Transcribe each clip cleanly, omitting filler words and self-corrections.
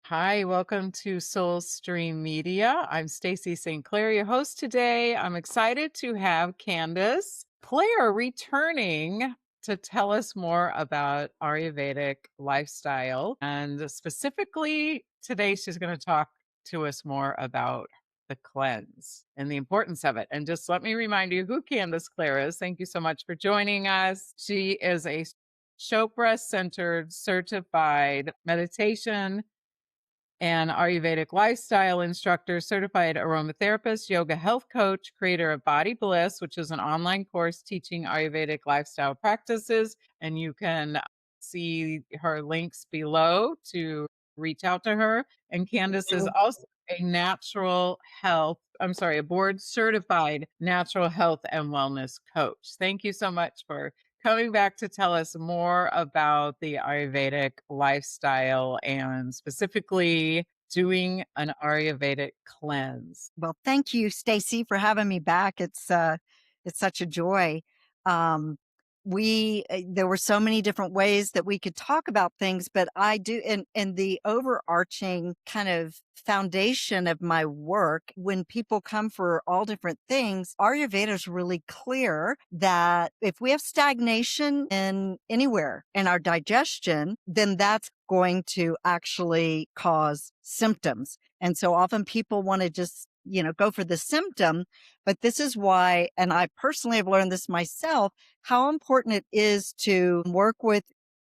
Hi, welcome to Soul Stream Media. I'm Stacy St. Clair, your host today. I'm excited to have Candice Claire returning to tell us more about Ayurvedic lifestyle. And specifically, today she's going to talk to us more about the cleanse and the importance of it. And just let me remind you who Candice Claire is. Thank you so much for joining us. She is a Chopra centered certified meditation and Ayurvedic lifestyle instructor, certified aromatherapist, yoga health coach, creator of Body Bliss, which is an online course teaching Ayurvedic lifestyle practices. And you can see her links below to reach out to her. And Candice is also a a board certified natural health and wellness coach. Thank you so much for coming back to tell us more about the Ayurvedic lifestyle and specifically doing an Ayurvedic cleanse. Well, thank you, Stacy, for having me back. It's such a joy. Um, there were so many different ways that we could talk about things, but I do in the overarching kind of foundation of my work, when people come for all different things, Ayurveda is really clear that if we have stagnation in anywhere in our digestion, then that's going to actually cause symptoms. And so often people want to just, go for the symptom, but this is why, and I personally have learned this myself, how important it is to work with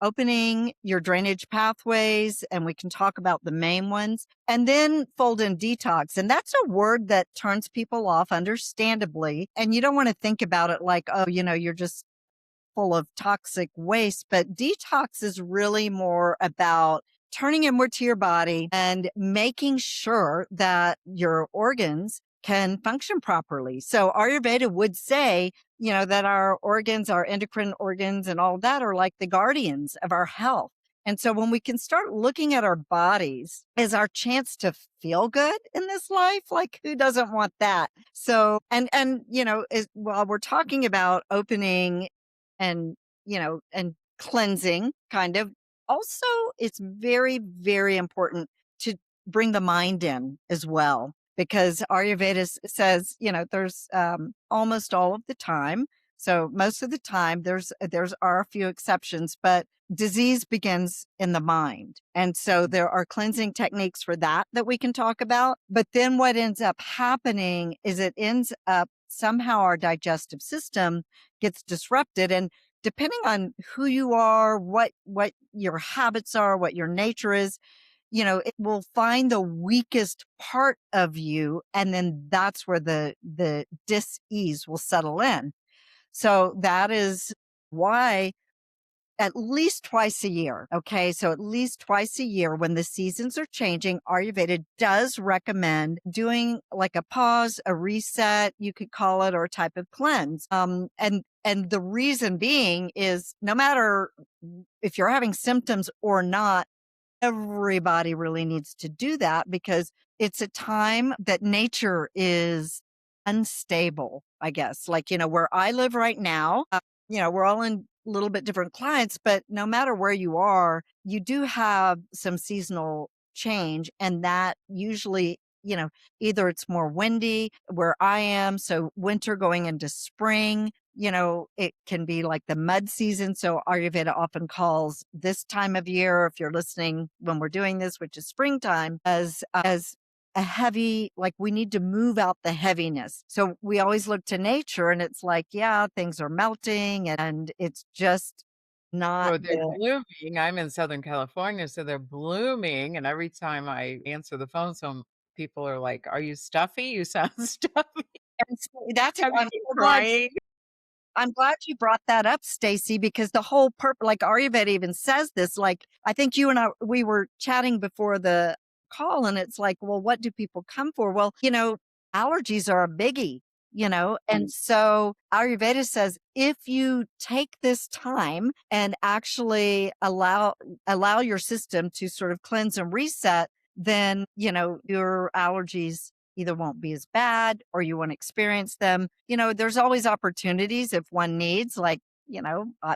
opening your drainage pathways. And we can talk about the main ones, and then fold in detox. And that's a word that turns people off, understandably. And you don't want to think about it like, oh, you're just full of toxic waste, but detox is really more about turning inward to your body and making sure that your organs can function properly. So Ayurveda would say, that our organs, our endocrine organs and all that are like the guardians of our health. And so when we can start looking at our bodies as our chance to feel good in this life, like who doesn't want that? So, while we're talking about opening and, and cleansing kind of, also it's very, very important to bring the mind in as well, because Ayurveda says, there's almost all of the time. So most of the time there's are a few exceptions, but disease begins in the mind. And so there are cleansing techniques for that we can talk about. But then what ends up happening is it ends up somehow our digestive system gets disrupted. And depending on who you are, what your habits are, what your nature is, it will find the weakest part of you. And then that's where the dis-ease will settle in. So that is why at least twice a year. Okay. So at least twice a year when the seasons are changing, Ayurveda does recommend doing like a pause, a reset, you could call it, or a type of cleanse. And the reason being is no matter if you're having symptoms or not, everybody really needs to do that, because it's a time that nature is unstable, I guess. Like, where I live right now, we're all in a little bit different clients, but no matter where you are, you do have some seasonal change. And that usually, either it's more windy where I am. So winter going into spring, it can be like the mud season. So Ayurveda often calls this time of year, if you're listening when we're doing this, which is springtime, as a heavy, like we need to move out the heaviness. So we always look to nature and it's like, yeah, things are melting and it's just not Oh, they're blooming. I'm in Southern California, so they're blooming. And every time I answer the phone, some people are like, "Are you stuffy? You sound stuffy." and so that's Have I'm you so glad crying? I'm glad you brought that up, Stacy, because the whole purpose, like Ayurveda even says this, like I think you and we were chatting before the call and it's like, well, what do people come for? Well, allergies are a biggie, and so Ayurveda says, if you take this time and actually allow your system to sort of cleanse and reset, then, your allergies either won't be as bad or you won't experience them. There's always opportunities if one needs, like,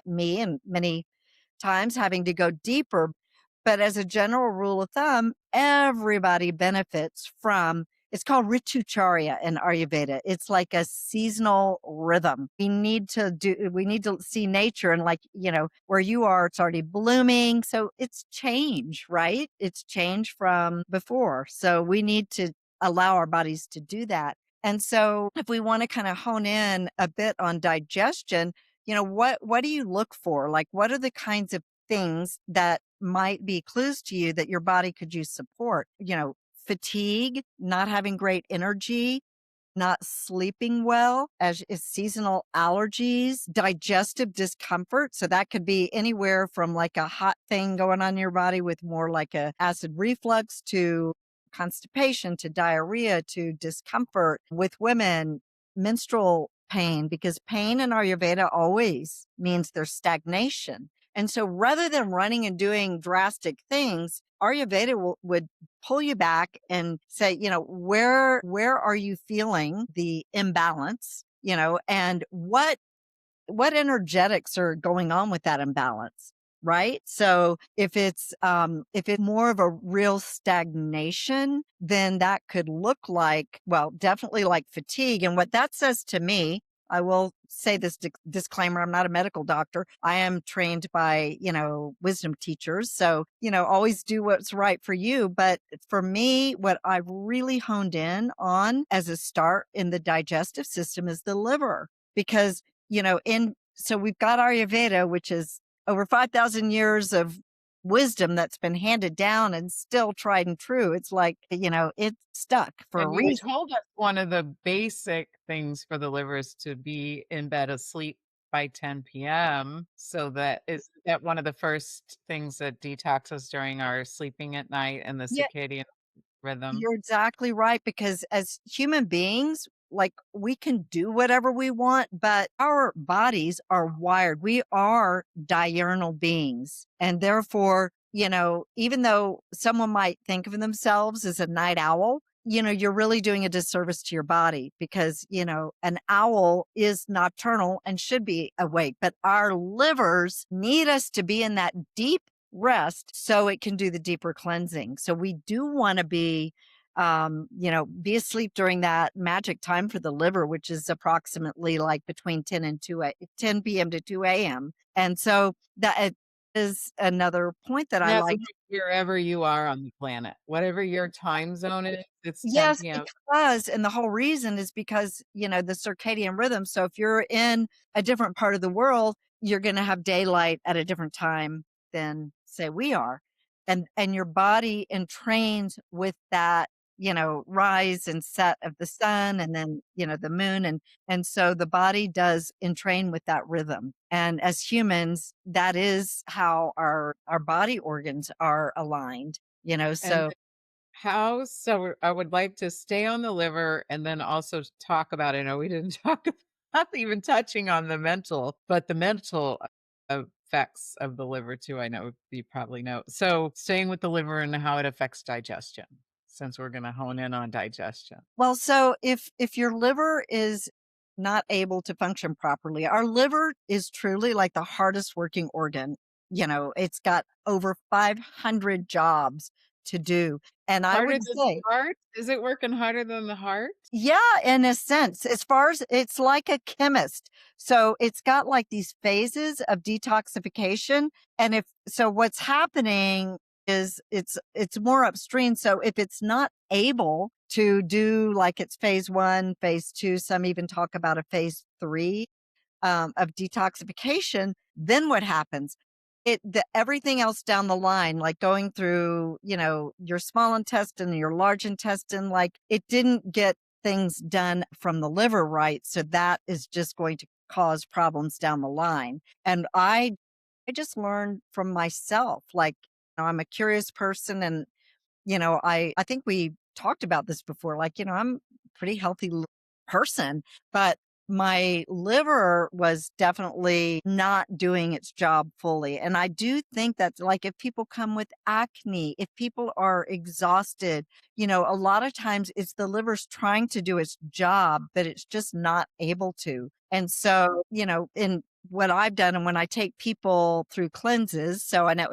me and many times having to go deeper. But as a general rule of thumb, everybody benefits from it's called ritucharya in Ayurveda. It's like a seasonal rhythm. We need to see nature and like, where you are, it's already blooming. So it's change, right? It's change from before. So we need to allow our bodies to do that. And so if we want to kind of hone in a bit on digestion, what do you look for? Like what are the kinds of things that might be clues to you that your body could use support? Fatigue, not having great energy, not sleeping well, as is seasonal allergies, digestive discomfort. So that could be anywhere from like a hot thing going on in your body with more like a acid reflux to constipation to diarrhea to discomfort. With women, menstrual pain, because pain in Ayurveda always means there's stagnation. And so rather than running and doing drastic things, Ayurveda would pull you back and say, where are you feeling the imbalance, and what energetics are going on with that imbalance, right? So if it's more of a real stagnation, then that could look like, well, definitely like fatigue. And what that says to me, I will say this disclaimer, I'm not a medical doctor. I am trained by, wisdom teachers. So, always do what's right for you. But for me, what I've really honed in on as a start in the digestive system is the liver, because so we've got Ayurveda, which is over 5,000 years of wisdom that's been handed down and still tried and true. It's like, it's stuck for a And you reason. told us one of the basic things for the liver is to be in bed asleep by 10 p.m. So that is that one of the first things that detoxes during our sleeping at night and the Yeah, circadian rhythm. you're exactly right. Because as human beings, like we can do whatever we want, but our bodies are wired. We are diurnal beings. And therefore, even though someone might think of themselves as a night owl, you're really doing a disservice to your body because, an owl is nocturnal and should be awake, but our livers need us to be in that deep rest so it can do the deeper cleansing. So we do want to be asleep during that magic time for the liver, which is approximately like between 10 p.m. to 2 a.m. And so that is another point that I That's like. like wherever you are on the planet. Whatever your time zone is, it's Yes, 10 PM. because and the whole reason is because, the circadian rhythm. So if you're in a different part of the world, you're gonna have daylight at a different time than, say, we are. And your body entrains with that, rise and set of the sun and then, the moon. And so the body does entrain with that rhythm. And as humans, that is how our body organs are aligned, And so how so I would like to stay on the liver and then also talk about I know we didn't talk about even touching on the mental, but the mental effects of the liver too, I know you probably know. So staying with the liver and how it affects digestion, since we're gonna hone in on digestion. Well, so if your liver is not able to function properly, our liver is truly like the hardest working organ. It's got over 500 jobs to do. And I Harder would than say, the heart? Is it working harder than the heart? yeah, in a sense, as far as it's like a chemist. So it's got like these phases of detoxification. And if so, what's happening is it's more upstream. So if it's not able to do like it's phase one, phase two, some even talk about a phase three of detoxification, then what happens? Everything else down the line, like going through, your small intestine, your large intestine, like it didn't get things done from the liver right. So that is just going to cause problems down the line. And I just learned from myself, like, I'm a curious person and I think we talked about this before. Like, I'm a pretty healthy person, but my liver was definitely not doing its job fully. And I do think that, like, if people come with acne, if people are exhausted, a lot of times it's the liver's trying to do its job, but it's just not able to. And so, in what I've done, and when I take people through cleanses, so I know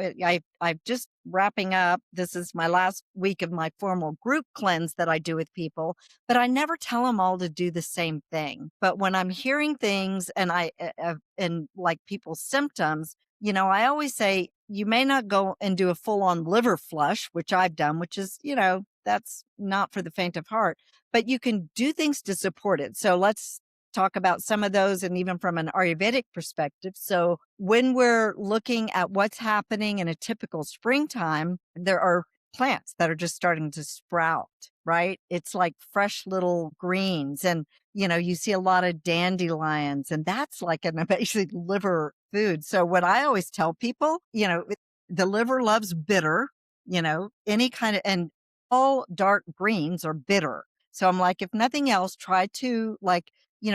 I'm just wrapping up. This is my last week of my formal group cleanse that I do with people, but I never tell them all to do the same thing. But when I'm hearing things and and like people's symptoms, I always say you may not go and do a full on liver flush, which I've done, which is, that's not for the faint of heart, but you can do things to support it. So let's talk about some of those, and even from an Ayurvedic perspective. So when we're looking at what's happening in a typical springtime, there are plants that are just starting to sprout, right? It's like fresh little greens. And, you see a lot of dandelions, and that's like an amazing liver food. So what I always tell people, the liver loves bitter, any kind of, and all dark greens are bitter. So I'm like, if nothing else, try to like,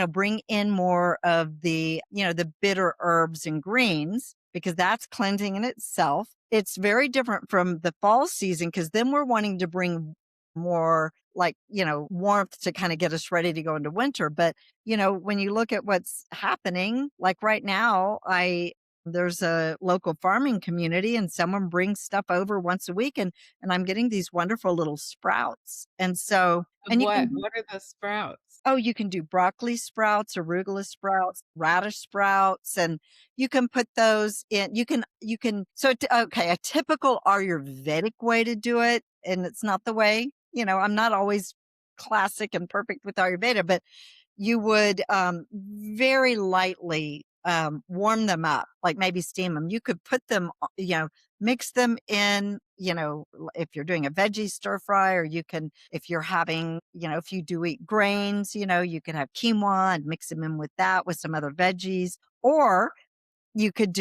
bring in more of the bitter herbs and greens, because that's cleansing in itself. It's very different from the fall season, because then we're wanting to bring more like, warmth to kind of get us ready to go into winter. But, when you look at what's happening, like right now, there's a local farming community and someone brings stuff over once a week, and I'm getting these wonderful little sprouts. And so, Of and you what? can What are the sprouts? Oh, you can do broccoli sprouts, arugula sprouts, radish sprouts, and you can put those in. Okay, a typical Ayurvedic way to do it, and it's not the way, I'm not always classic and perfect with Ayurveda, but you would very lightly warm them up, like maybe steam them. You could put them, mix them in, if you're doing a veggie stir fry, or you can, if you're having, if you do eat grains, you can have quinoa and mix them in with that with some other veggies. Or you could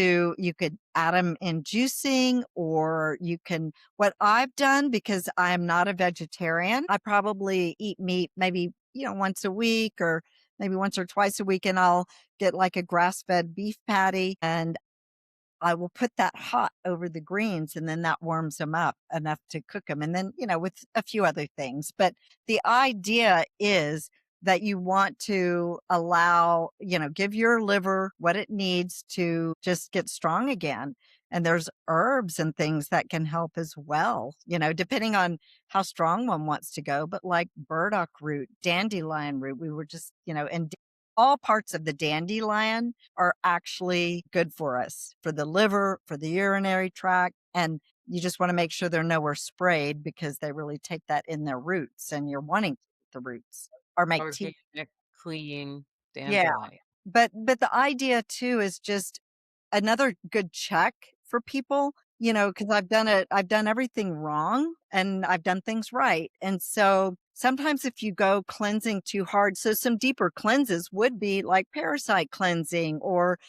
add them in juicing, or you can, what I've done, because I'm not a vegetarian, I probably eat meat maybe, once a week, or maybe once or twice a week, and I'll get like a grass-fed beef patty, and I will put that hot over the greens, and then that warms them up enough to cook them. And then, with a few other things. But the idea is that you want to allow, give your liver what it needs to just get strong again. And there's herbs and things that can help as well, depending on how strong one wants to go. But like burdock root, dandelion root, we were just, and all parts of the dandelion are actually good for us, for the liver, for the urinary tract. And you just want to make sure they're nowhere sprayed, because they really take that in their roots, and you're wanting to eat the roots or make tea. Organic, clean Yeah. dandelion. But the idea too is just another good check for people, because I've done everything wrong and I've done things right. And so sometimes if you go cleansing too hard, so some deeper cleanses would be like parasite cleansing, or,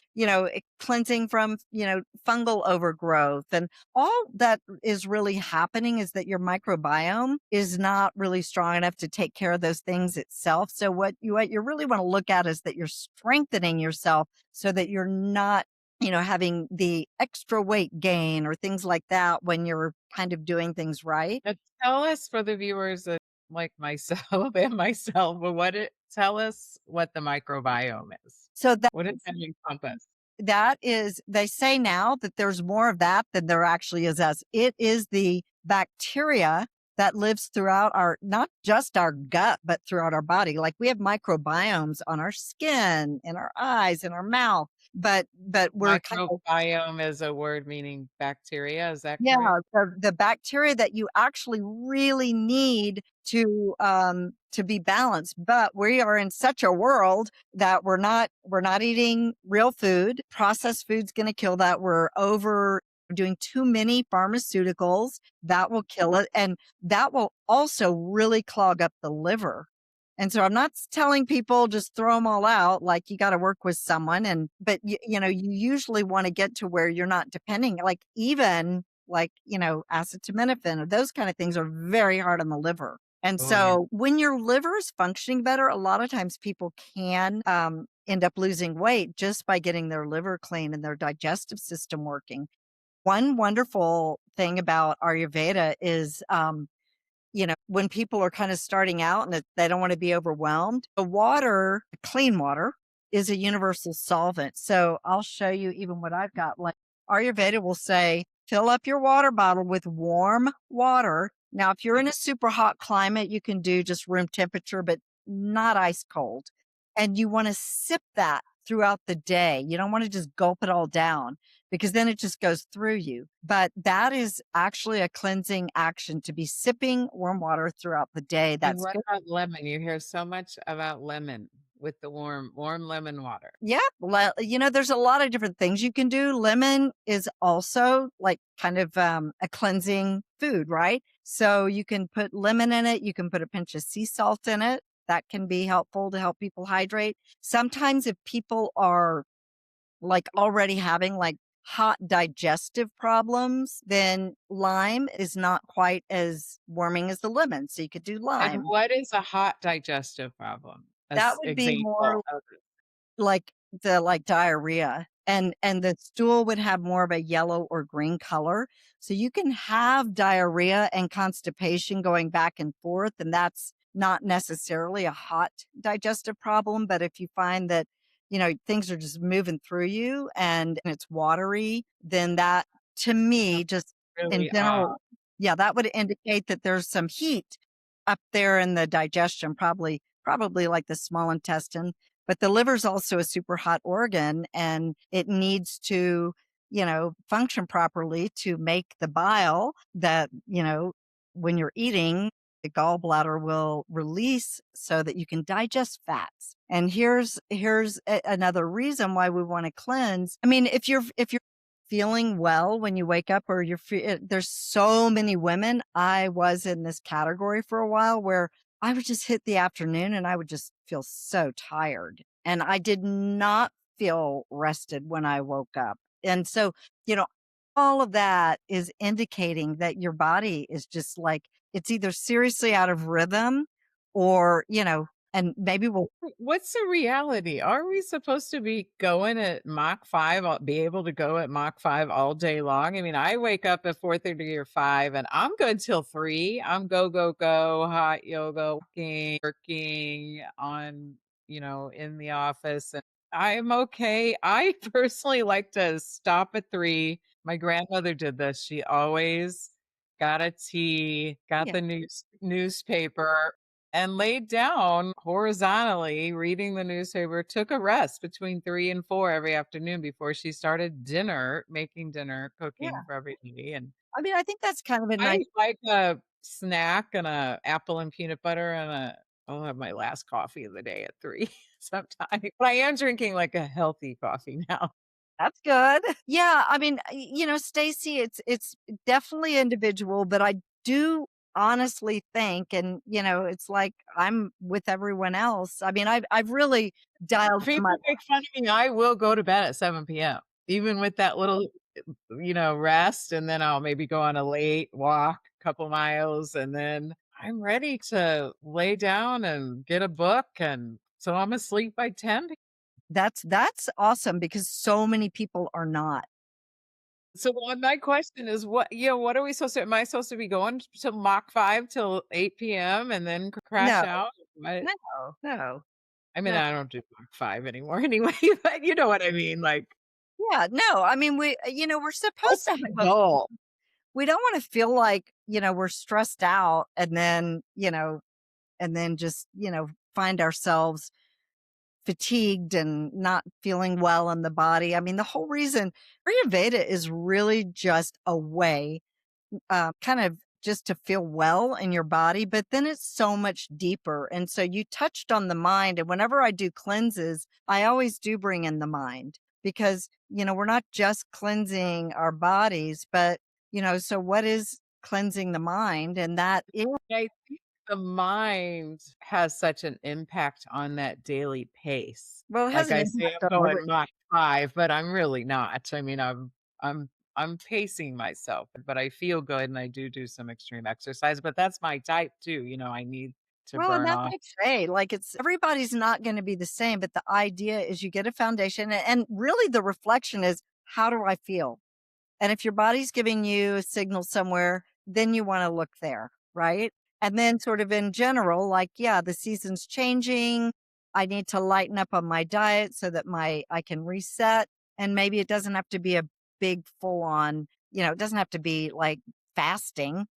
cleansing from, fungal overgrowth. And all that is really happening is that your microbiome is not really strong enough to take care of those things itself. So what you really want to look at is that you're strengthening yourself, so that you're not, having the extra weight gain or things like that when you're kind of doing things right. Tell us, for the viewers that like myself and myself, but tell us what the microbiome is. So What does that encompass? that is, they say now that there's more of that than there actually is us. It is the bacteria that lives throughout not just our gut, but throughout our body. Like we have microbiomes on our skin, in our eyes, in our mouth, but we're kind of, Microbiome is a word meaning bacteria, is that yeah, correct? the bacteria that you actually really need to be balanced. But we are in such a world that we're not eating real food. Processed food's going to kill that. We're over doing too many pharmaceuticals that will kill it, and that will also really clog up the liver. And so I'm not telling people just throw them all out. Like you got to work with someone, but you usually want to get to where you're not depending, like even like, acetaminophen or those kind of things are very hard on the liver. And Oh, yeah. so when your liver is functioning better, a lot of times people can end up losing weight just by getting their liver clean and their digestive system working. One wonderful thing about Ayurveda is, when people are kind of starting out and they don't want to be overwhelmed, the water, clean water, is a universal solvent. So I'll show you even what I've got. Like Ayurveda will say, fill up your water bottle with warm water. Now, if you're in a super hot climate, you can do just room temperature, but not ice cold. And you want to sip that throughout the day. You don't want to just gulp it all down because then it just goes through you. But that is actually a cleansing action to be sipping warm water throughout the day. And That's what good. about lemon? You hear so much about lemon with the warm lemon water. Yeah, there's a lot of different things you can do. Lemon is also like kind of a cleansing food, right? So you can put lemon in it. You can put a pinch of sea salt in it. That can be helpful to help people hydrate. Sometimes if people are like already having like hot digestive problems, then lime is not quite as warming as the lemon. So you could do And lime. what is a hot digestive problem? That As would be example more of like like diarrhea, and the stool would have more of a yellow or green color. So you can have diarrhea and constipation going back and forth, and that's not necessarily a hot digestive problem. But if you find that, things are just moving through you and it's watery, then that to me, just in really general, yeah, that would indicate that there's some heat up there in the digestion, probably like the small intestine, but the liver's also a super hot organ and it needs to, function properly to make the bile that, when you're eating, the gallbladder will release so that you can digest fats. And another reason why we want to cleanse. I mean, if you're feeling well when you wake up or there's so many women. I was in this category for a while where I would just hit the afternoon and I would just feel so tired. And I did not feel rested when I woke up. And so, you know, all of that is indicating that your body is just like, it's either seriously out of rhythm or, and maybe we'll, what's the reality? Are we supposed to be going at Mach 5, be able to go at Mach 5 all day long? I mean, I wake up at 4:30 or 5 and I'm good till 3. I'm go, go, go, hot yoga, working on, in the office. And I'm okay. I personally like to stop at 3. My grandmother did this. She always got a tea, got yeah, the newspaper, and laid down horizontally reading the newspaper, took a rest between 3 and 4 every afternoon before she started making dinner, cooking yeah. for everybody, and I mean, I think that's kind of a nice. I like a snack and a apple and peanut butter I'll have my last coffee of the day at 3 sometime, but I am drinking, like, a healthy coffee now. That's good. Yeah, I mean, Stacy, it's definitely individual, but I do honestly think, and it's like I'm with everyone else. I mean, I've really dialed in my People make fun of me, I will go to bed at 7 p.m., even with that little rest, and then I'll maybe go on a late walk, couple miles, and then I'm ready to lay down and get a book, and so I'm asleep by 10. that's awesome because so many people are not. So my question is what are we supposed to am I supposed to be going to Mach 5 till 8 p.m. and then crash No, out? What? no, no, I mean, no. I don't do Mach 5 anymore anyway, but you know what I mean, like, Yeah, no. I mean, we're what's supposed to the have a goal? we don't want to feel like, we're stressed out and then just, find ourselves fatigued and not feeling well in the body. I mean, the whole reason Ayurveda is really just a way, kind of just to feel well in your body, but then it's so much deeper. And so you touched on the mind. And whenever I do cleanses, I always do bring in the mind because, we're not just cleansing our bodies, but, so what is cleansing the mind? And that is, I think the mind has such an impact on that daily pace. well, it has Like an I say, impact I'm on going everything. Mach 5, but I'm really not. I mean, I'm pacing myself, but I feel good and I do some extreme exercise, but that's my type too, I need to Well, and burn that's off. okay. Like it's everybody's not going to be the same, but the idea is you get a foundation and really the reflection is how do I feel? And if your body's giving you a signal somewhere, then you want to look there, right? And then sort of in general, like, yeah, the season's changing. I need to lighten up on my diet so that I can reset. And maybe it doesn't have to be a big full on, it doesn't have to be like fasting,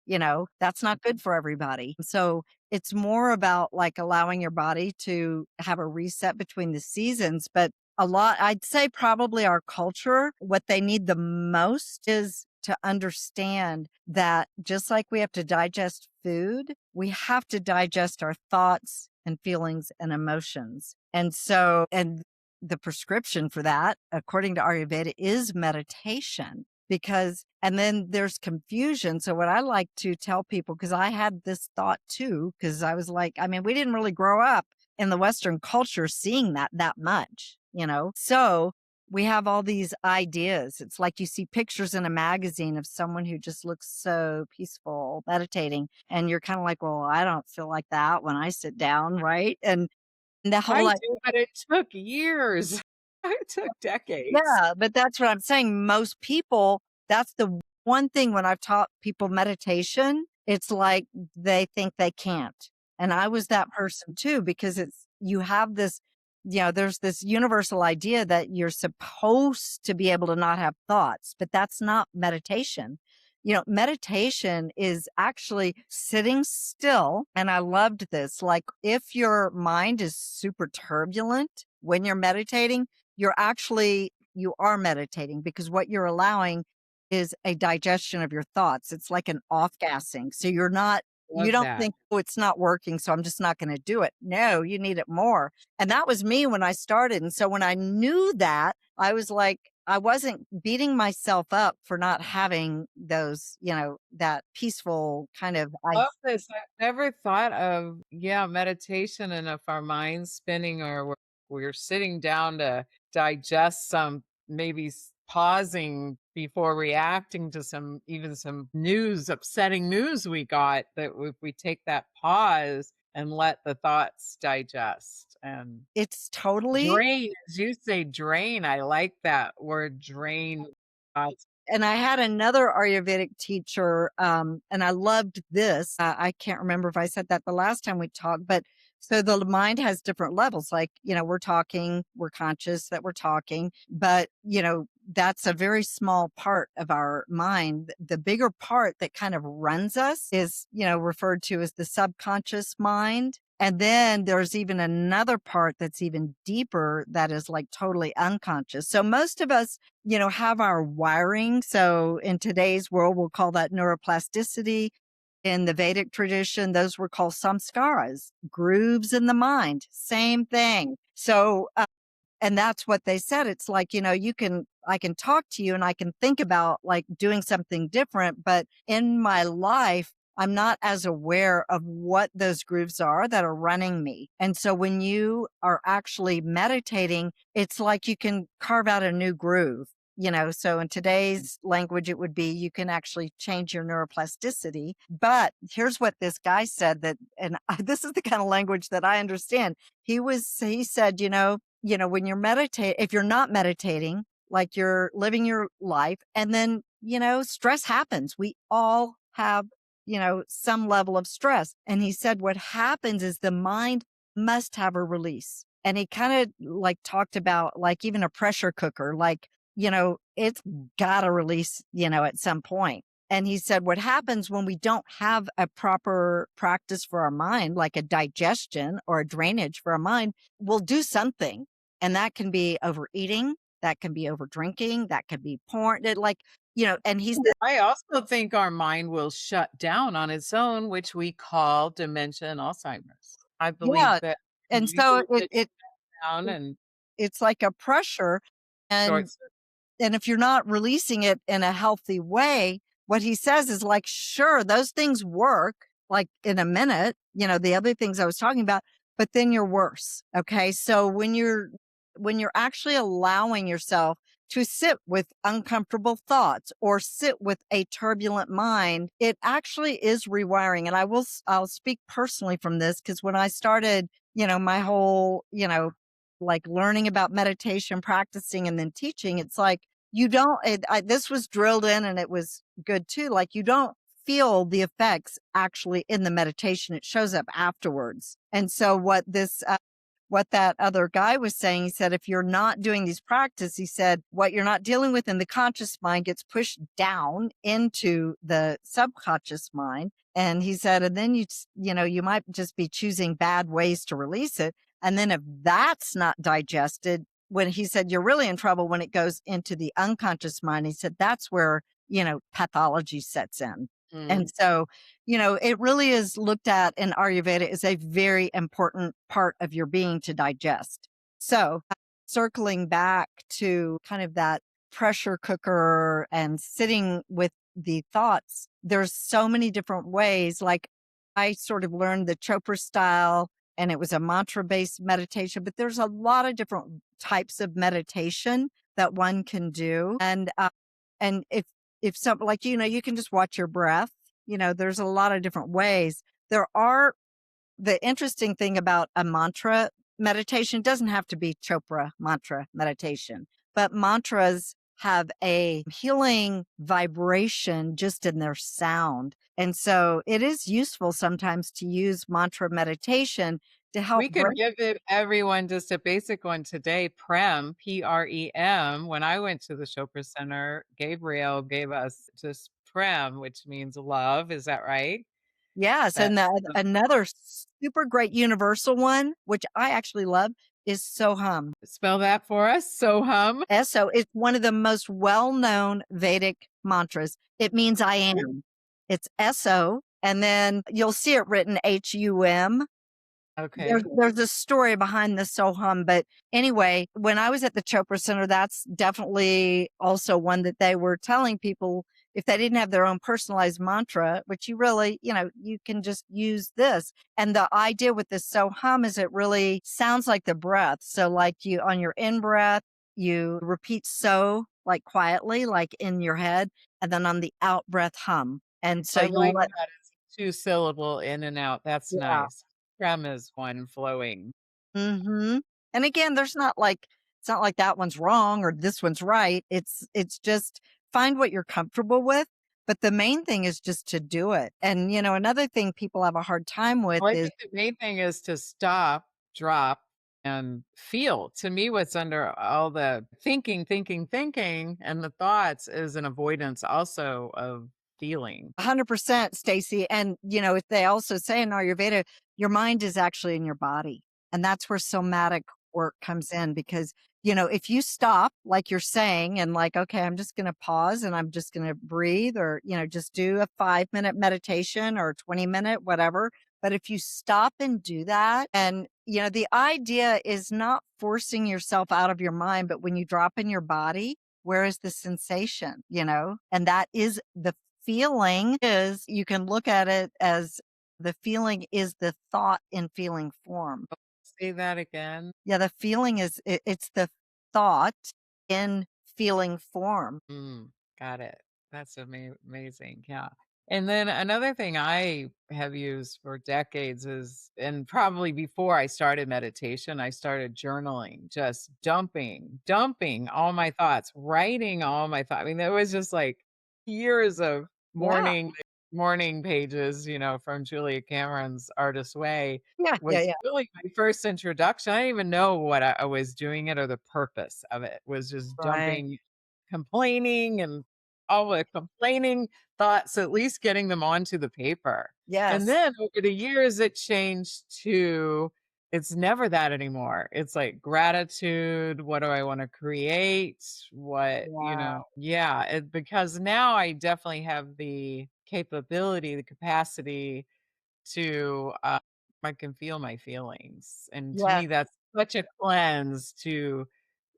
that's not good for everybody. So it's more about like allowing your body to have a reset between the seasons. But I'd say probably our culture, what they need the most is to understand that just like we have to digest food, we have to digest our thoughts and feelings and emotions. And the prescription for that, according to Ayurveda, is meditation. And then there's confusion. So what I like to tell people, because I had this thought too, because I was like, I mean, we didn't really grow up in the Western culture seeing that much, So we have all these ideas. It's like you see pictures in a magazine of someone who just looks so peaceful meditating. And you're kind of like, well, I don't feel like that when I sit down, right? And the whole I do, but it took years. It took decades. Yeah, but that's what I'm saying. Most people, that's the one thing when I've taught people meditation, it's like they think they can't. And I was that person too, because you have this, there's this universal idea that you're supposed to be able to not have thoughts, but that's not meditation. Meditation is actually sitting still. And I loved this. Like if your mind is super turbulent when you're meditating, you are meditating, because what you're allowing is a digestion of your thoughts. It's like an off gassing. So you Love don't that. think, oh, it's not working, so I'm just not going to do it. No, you need it more. And that was me when I started. And so when I knew that, I was like, I wasn't beating myself up for not having those, that peaceful kind of, Love this. I've never thought of, yeah, meditation, and if our mind's spinning or we're sitting down to digest some, maybe pausing before reacting to some news, upsetting news we got, that if we take that pause and let the thoughts digest and it's totally. drain, as you say, drain. I like that word, drain. Thoughts. And I had another Ayurvedic teacher, and I loved this. I can't remember if I said that the last time we talked, but so the mind has different levels. Like, we're conscious that we're talking, but, that's a very small part of our mind. The bigger part that kind of runs us is, referred to as the subconscious mind. And then there's even another part that's even deeper that is like totally unconscious. So most of us, have our wiring. So in today's world, we'll call that neuroplasticity. In the Vedic tradition, those were called samskaras, grooves in the mind, same thing. So and that's what they said. It's like, I can talk to you and I can think about like doing something different, but in my life, I'm not as aware of what those grooves are that are running me. And so when you are actually meditating, it's like you can carve out a new groove. So in today's language, it would be you can actually change your neuroplasticity. But here's what this guy said and this is the kind of language that I understand. He said, when you're if you're not meditating, like you're living your life, and then, stress happens. We all have, some level of stress. And he said, what happens is the mind must have a release. And he kind of like talked about like even a pressure cooker, like, it's got to release, at some point. And he said, what happens when we don't have a proper practice for our mind, like a digestion or a drainage for our mind, we'll do something. And that can be overeating, that can be over drinking, that could be porn. And he said, I also think our mind will shut down on its own, which we call dementia and Alzheimer's. I believe yeah. that And we so will get down and it's like a pressure. short. And if you're not releasing it in a healthy way, what he says is like, sure, those things work like in a minute, the other things I was talking about, but then you're worse. Okay. So when you're actually allowing yourself to sit with uncomfortable thoughts or sit with a turbulent mind, it actually is rewiring. And I'll speak personally from this, because when I started, my whole, like learning about meditation, practicing, and then teaching, it's like, this was drilled in and it was good too. Like you don't feel the effects actually in the meditation. It shows up afterwards. And so what this what that other guy was saying. He said, if you're not doing these practices, he said, what you're not dealing with in the conscious mind gets pushed down into the subconscious mind. And he said, and then you might just be choosing bad ways to release it. And then if that's not digested, when he said, you're really in trouble when it goes into the unconscious mind, he said, that's where, pathology sets in. Mm. And so, it really is looked at in Ayurveda as a very important part of your being to digest. So, circling back to kind of that pressure cooker and sitting with the thoughts, there's so many different ways. Like I sort of learned the Chopra style and it was a mantra based meditation, but there's a lot of different types of meditation that one can do. And if something like, you can just watch your breath. There's a lot of different ways. The interesting thing about a mantra meditation doesn't have to be Chopra mantra meditation, but mantras have a healing vibration just in their sound. And so it is useful sometimes to use mantra meditation to help We could break. give it everyone just a basic one today, Prem, Prem. When I went to the Chopra Center, Gabriel gave us just Prem, which means love. Is that right? Yes. That And another super great universal one, which I actually love, is Soham. spell that for us. Sohum. So it's one of the most well-known Vedic mantras. It means I am. It's SO, and then you'll see it written HUM. Okay. There's a story behind the Soham, but anyway, when I was at the Chopra Center, that's definitely also one that they were telling people if they didn't have their own personalized mantra, which you really, you can just use this. And the idea with the Soham is it really sounds like the breath. So like you on your in breath, you repeat so like quietly, like in your head, and then on the out breath hum. And so I you like let, that. It's two-syllable in and out. That's yeah. nice. Prem is one flowing. Mhm. And again, it's not like that one's wrong or this one's right. It's just find what you're comfortable with, but the main thing is just to do it. And, another thing people have a hard time with Well, I is think the main thing is to stop, drop, and feel. To me, what's under all the thinking, and the thoughts is an avoidance also of feeling. 100% Stacy. And, if they also say in Ayurveda, your mind is actually in your body. And that's where somatic work comes in because, if you stop, like you're saying, and like, okay, I'm just going to pause and I'm just going to breathe or, just do a 5-minute meditation or 20-minute, whatever. But if you stop and do that, and, the idea is not forcing yourself out of your mind, but when you drop in your body, where is the sensation, and that is the feeling is you can look at it as the feeling is the thought in feeling form. Say that again. Yeah, the feeling is it's the thought in feeling form. Mm, got it. That's amazing. Yeah. And then another thing I have used for decades is, and probably before I started meditation, I started journaling, just dumping all my thoughts, writing all my thoughts. I mean, there was just like years of Yeah. morning pages, from Julia Cameron's Artist Way Yeah, yeah, was yeah. really my first introduction. I didn't even know what I was doing it or the purpose of it was just Right. dumping complaining and all the complaining thoughts, at least getting them onto the paper. And Yes. then over the years, it changed to it's never that anymore. It's like gratitude. What do I want to create? Wow. Yeah, because now I definitely have the capability, the capacity to, I can feel my feelings. And to Yes. me, that's such a cleanse to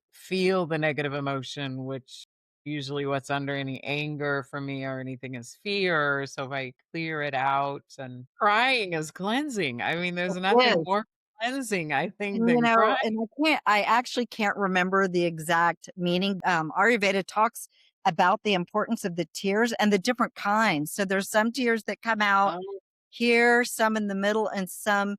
feel the negative emotion, which usually what's under any anger for me or anything is fear. So if I clear it out and crying is cleansing. I mean, there's It nothing is. more cleansing, I think, And, than crying. I actually can't remember the exact meaning. Ayurveda talks about the importance of the tears and the different kinds. So there's some tears that come out Oh, here, some in the middle, and some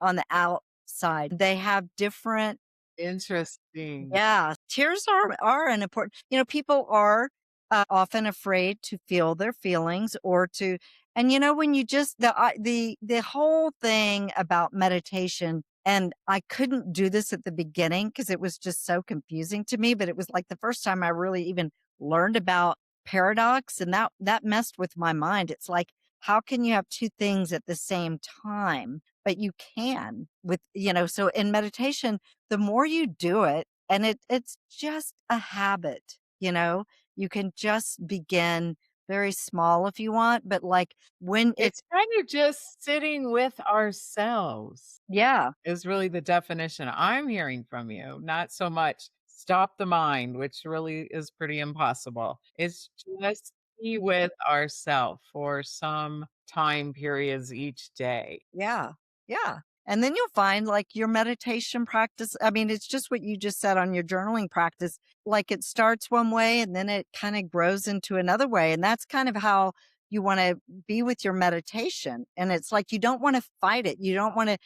on the outside. They have different. interesting. Yeah, tears are an important. People are often afraid to feel their feelings or to, and when you just the whole thing about meditation And I couldn't do this at the beginning because it was just so confusing to me, but it was like the first time I really even learned about paradox, and that messed with my mind. It's like, how can you have two things at the same time? But you can with, so in meditation, the more you do it, and it's just a habit, you can just begin very small if you want, but like when It's kind of just sitting with ourselves yeah, is really the definition I'm hearing from you, not so much stop the mind, which really is pretty impossible. It's just be with ourself for some time periods each day. yeah, yeah. And then you'll find like your meditation practice. I mean, it's just what you just said on your journaling practice. Like it starts one way and then it kind of grows into another way. And that's kind of how you want to be with your meditation. And it's like you don't want to fight it. You don't want to,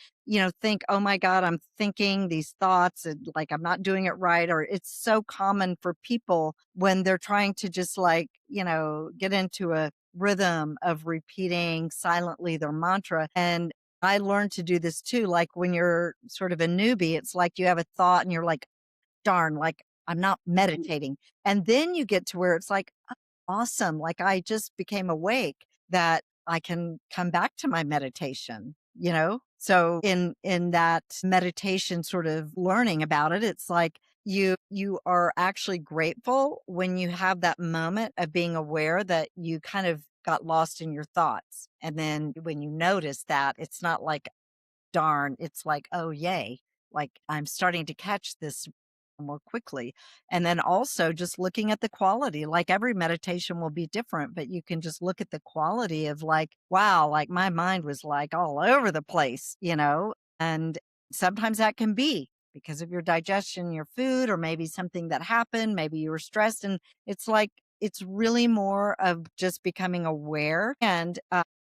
think, oh my God, I'm thinking these thoughts and like I'm not doing it right. Or it's so common for people when they're trying to just like, get into a rhythm of repeating silently their mantra. And I learned to do this too. Like when you're sort of a newbie, it's like you have a thought and you're like, darn, like I'm not meditating. And then you get to where it's like, "Oh, awesome. Like I just became awake that I can come back to my meditation. So in that meditation sort of learning about it, it's like you are actually grateful when you have that moment of being aware that you kind of got lost in your thoughts. And then when you notice that, it's not like darn, it's like, "Oh, yay." Like, I'm starting to catch this more quickly. And then also just looking at the quality, like every meditation will be different, but you can just look at the quality of like, wow, like my mind was like all over the place. And sometimes that can be because of your digestion, your food, or maybe something that happened, maybe you were stressed. And it's like, it's really more of just becoming aware. And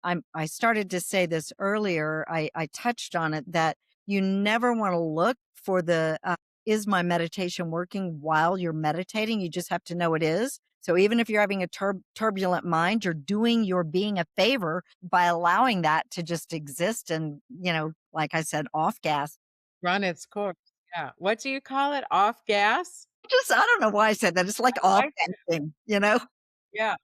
I started to say this earlier. I touched on it that you never want to look for the is my meditation working while you're meditating? You just have to know it is. So even if you're having a turbulent mind, you're doing your being a favor by allowing that to just exist and, like I said, off gas. Run its course. Yeah. What do you call it? Off gas? Just I don't know why I said that. It's like I off like it. gassing. Yeah.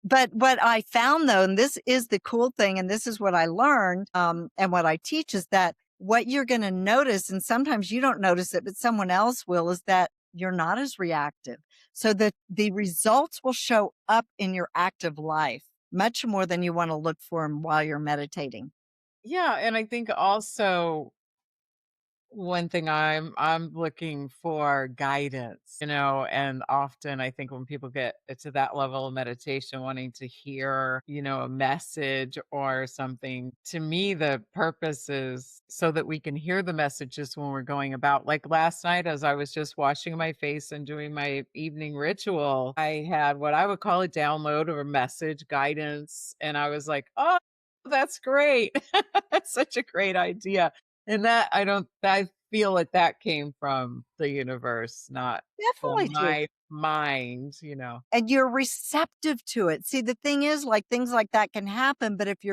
But what I found though, and this is the cool thing, and this is what I learned, and what I teach is that what you're going to notice, and sometimes you don't notice it, but someone else will, is that you're not as reactive. So that the results will show up in your active life much more than you want to look for them while you're meditating. Yeah, and I think also one thing I'm looking for guidance, and often I think when people get to that level of meditation, wanting to hear, a message or something, to me, the purpose is so that we can hear the messages when we're going about. Like last night, as I was just washing my face and doing my evening ritual, I had what I would call a download of a message guidance. And I was like, oh, that's great. That's such a great idea. And that I feel like that came from the universe, not from Definitely do. my mind. And you're receptive to it. See, the thing is, like, things like that can happen, but if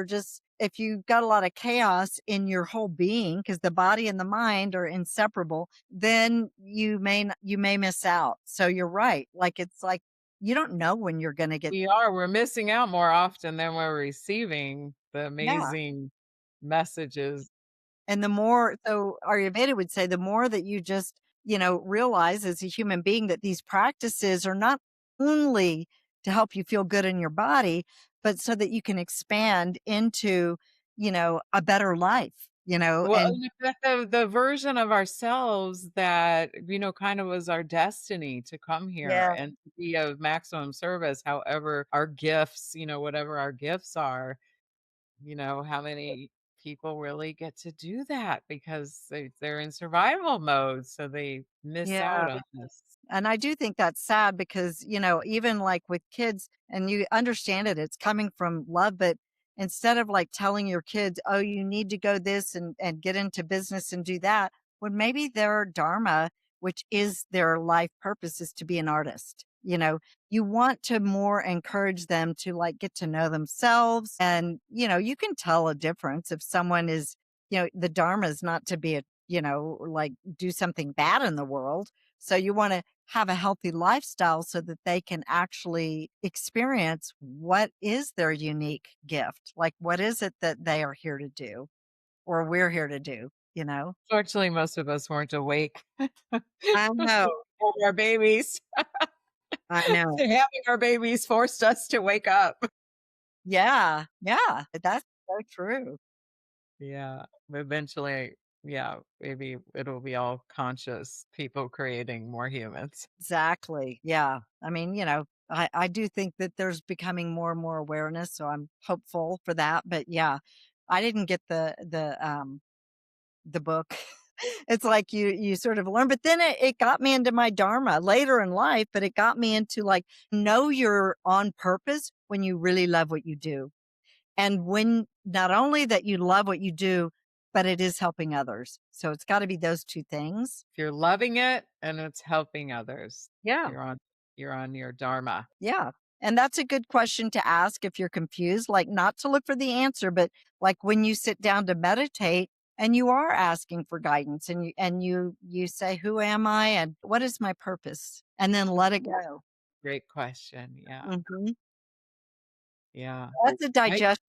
you've got a lot of chaos in your whole being, because the body and the mind are inseparable, then you may miss out. So you're right. Like, it's like, you don't know when you're gonna get We're missing out more often than we're receiving the yeah. amazing messages. And the more so Ayurveda would say, the more that you just, realize as a human being that these practices are not only to help you feel good in your body, but so that you can expand into, a better life. Well, And and the version of ourselves that, kind of was our destiny to come here yeah, and to be of maximum service, however our gifts, whatever our gifts are. How many people really get to do that because they're in survival mode, so they miss yeah. out on this. And I do think that's sad because, even like with kids, and you understand it, it's coming from love, but instead of like telling your kids, oh, you need to go this and get into business and do that, when maybe their dharma, which is their life purpose, is to be an artist. You want to more encourage them to like get to know themselves. And, you can tell a difference if someone is, the dharma is not to be a like do something bad in the world. So you want to have a healthy lifestyle so that they can actually experience what is their unique gift. Like, what is it that they are here to do or we're here to do, you know? Fortunately, most of us weren't awake I know. for our babies. I know. Having our babies forced us to wake up. Yeah. Yeah. That's so true. Yeah, eventually, yeah, maybe it'll be all conscious people creating more humans. Exactly. Yeah. I mean, I do think that there's becoming more and more awareness. So I'm hopeful for that. But yeah, I didn't get the book. It's like you sort of learn, but then it got me into my dharma later in life, but it got me into like know you're on purpose when you really love what you do. And when not only that you love what you do, but it is helping others. So it's got to be those two things. If you're loving it and it's helping others, Yeah. you're on you're on your dharma. Yeah. And that's a good question to ask if you're confused, like not to look for the answer, but like when you sit down to meditate and you are asking for guidance and you say, who am I and what is my purpose? And then let it go. Great question. Yeah. Mhm. Yeah. That's a I digest.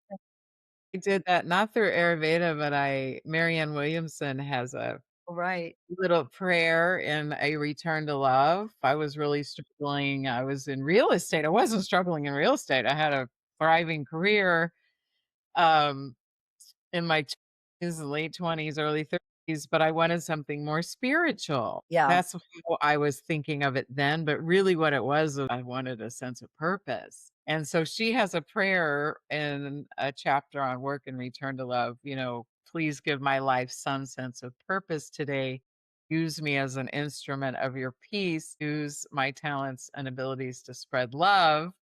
I did that not through Ayurveda, but Marianne Williamson has a Right. little prayer in A Return to Love. I was really struggling. I was in real estate. I wasn't struggling in real estate. I had a thriving career. Um, in my 20s, late 20s, early 30s, but I wanted something more spiritual. Yeah. That's how I was thinking of it then, but really what it was, I wanted a sense of purpose. And so she has a prayer in a chapter on work and return to love, please give my life some sense of purpose today. Use me as an instrument of your peace. Use my talents and abilities to spread love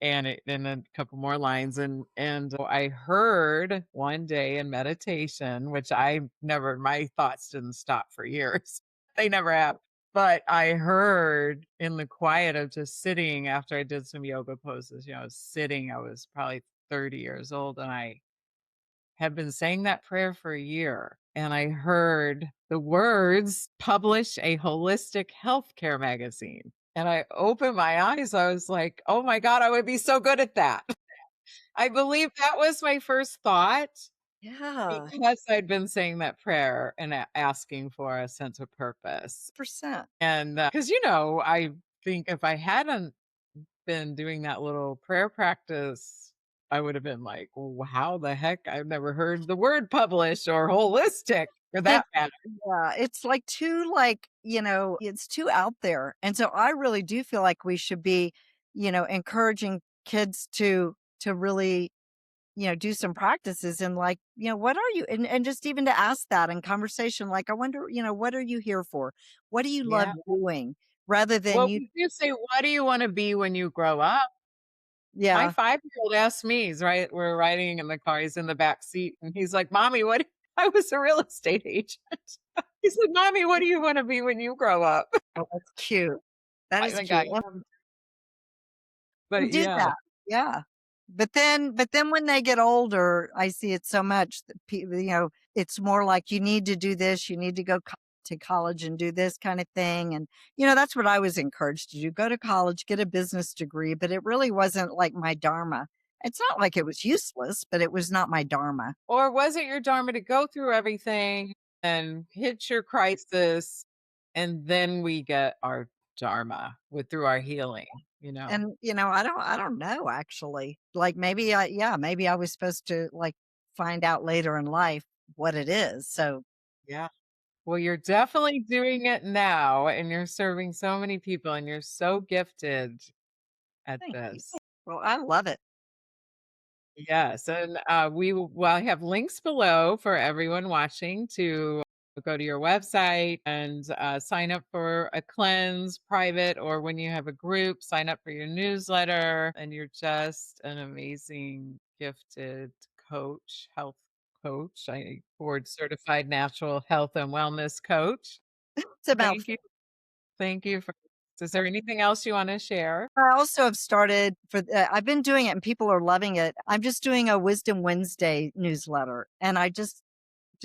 and a couple more lines and I heard one day in meditation, which I never my thoughts didn't stop for years. They never have. But I heard in the quiet of just sitting after I did some yoga poses, I was sitting, I was probably 30 years old and I had been saying that prayer for a year. And I heard the words publish a holistic healthcare magazine. And I opened my eyes. I was like, oh my God, I would be so good at that. I believe that was my first thought Yeah. because I'd been saying that prayer and asking for a sense of purpose. 100%. And because, I think if I hadn't been doing that little prayer practice, I would have been like, "Well, how the heck? I've never heard the word publish or holistic for It that matter." Yeah, it's like too it's too out there. And so I really do feel like we should be, encouraging kids to really, do some practices and like, what are you and just even to ask that in conversation, like, I wonder, what are you here for? What do you love Yeah. doing? Rather than Well, you we do say, "What do you wanna be when you grow up?" My yeah. 5-year-old asked me, we're riding in the car, he's in the back seat, and he's like, "Mommy, what" I was a real estate agent. He said, "Mommy, what do you wanna be when you grow up?" Oh, that's cute. That I is think cute. I am, but And do yeah. that. Yeah. But then when they get older, I see it so much that people, it's more like you need to do this, you need to go to college and do this kind of thing. And, that's what I was encouraged to do. Go to college, get a business degree, but it really wasn't like my dharma. It's not like it was useless, but it was not my dharma. Or was it your dharma to go through everything and hit your crisis, and then we get our dharma through our healing, you know? And, I don't know actually. Like maybe I was supposed to like find out later in life what it is. So Yeah. Well, you're definitely doing it now, and you're serving so many people, and you're so gifted at thank you. this. Well, I love it. Yes, and, I have links below for everyone watching to go to your website and, sign up for a cleanse private, or when you have a group, sign up for your newsletter, and you're just an amazing, gifted coach, health coach, board certified natural health and wellness coach. It's a Thank mouthful. you. Thank you for is there anything else you wanna share? I also have started I've been doing it and people are loving it. I'm just doing a Wisdom Wednesday newsletter and I just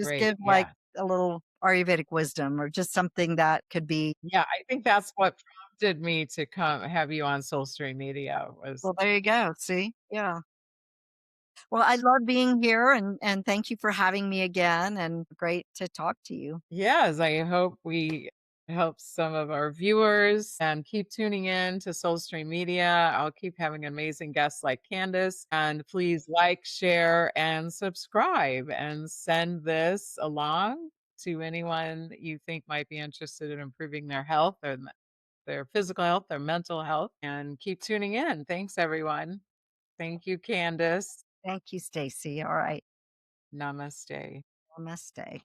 Great, give like yeah. a little Ayurvedic wisdom or just something that could be. Yeah, I think that's what prompted me to come have you on Soulstream Media was Well, there you go. See? Yeah. Well, I love being here and thank you for having me again and great to talk to you. yes, I hope we help some of our viewers and keep tuning in to Soulstream Media. I'll keep having amazing guests like Candice. And please like, share, and subscribe and send this along to anyone you think might be interested in improving their health or their physical health, their mental health, and keep tuning in. Thanks, everyone. Thank you, Candice. Thank you, Stacy. All right. Namaste. Namaste.